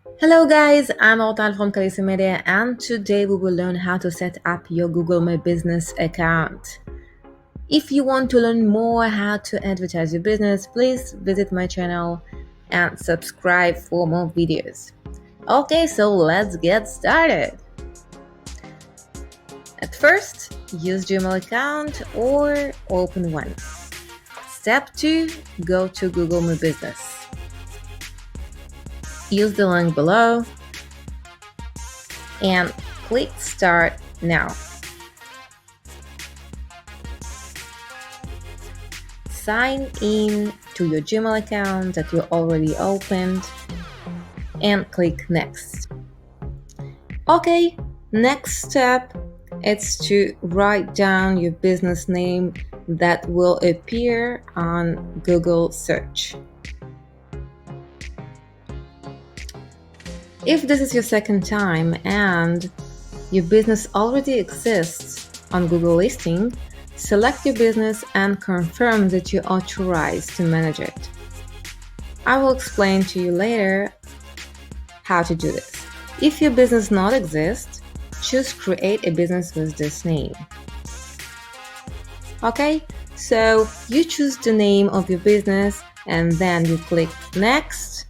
Hello guys, I'm Ortal from Khaleesi Media, and today we will learn how to set up your Google My Business account. If you want to learn more how to advertise your business, please visit my channel and subscribe for more videos. Okay, so let's get started. At first, use Gmail account or open one. Step 2, go to Google My Business. Use the link below and click Start Now. Sign in to your Gmail account that you already opened and click Next. Okay, next step is to write down your business name that will appear on Google search. If this is your second time and your business already exists on Google listing, select your business and confirm that you're authorized to manage it. I will explain to you later how to do this. If your business not exists, choose create a business with this name. Okay, so you choose the name of your business and then you click next.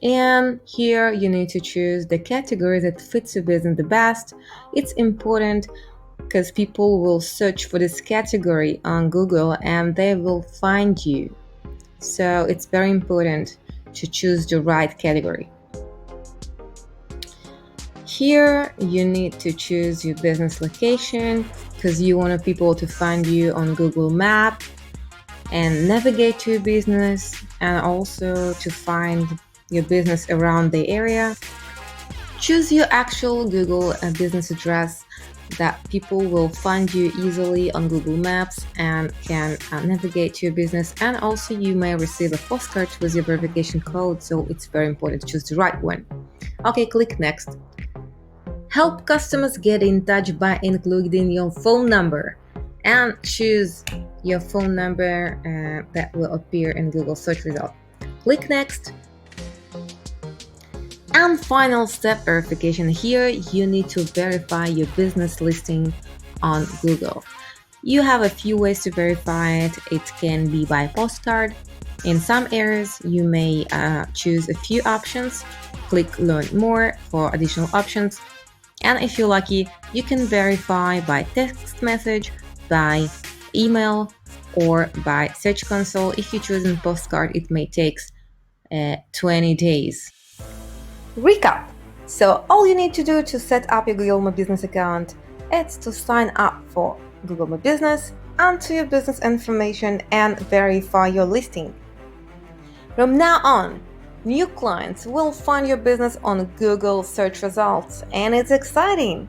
And here you need to choose the category that fits your business the best. It's important because people will search for this category on Google and they will find you. So it's very important to choose the right category. Here you need to choose your business location because you want people to find you on Google Map and navigate to your business, and also to find your business around the area. Choose your actual Google business address that people will find you easily on Google Maps and can navigate to your business. And also you may receive a postcard with your verification code, so it's very important to choose the right one. Okay, click next. Help customers get in touch by including your phone number, and choose your phone number that will appear in Google search result. Click next. And final step, verification. Here you need to verify your business listing on Google. You have a few ways to verify it. It can be by postcard. In some areas you may choose a few options. Click learn more for additional options. And if you're lucky, you can verify by text message, by email, or by search console. If you choose in postcard, it may take 20 days. Recap. So all you need to do to set up your Google My Business account is to sign up for Google My Business, enter your business information, and verify your listing. From now on, new clients will find your business on Google search results, and it's exciting.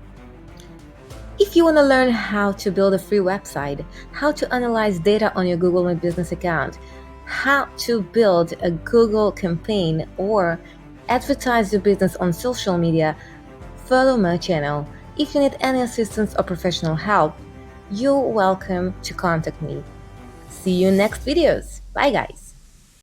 If you want to learn how to build a free website, how to analyze data on your Google My Business account, how to build a Google campaign, or advertise your business on social media, follow my channel. If you need any assistance or professional help, you're welcome to contact me. See you in next videos. Bye guys.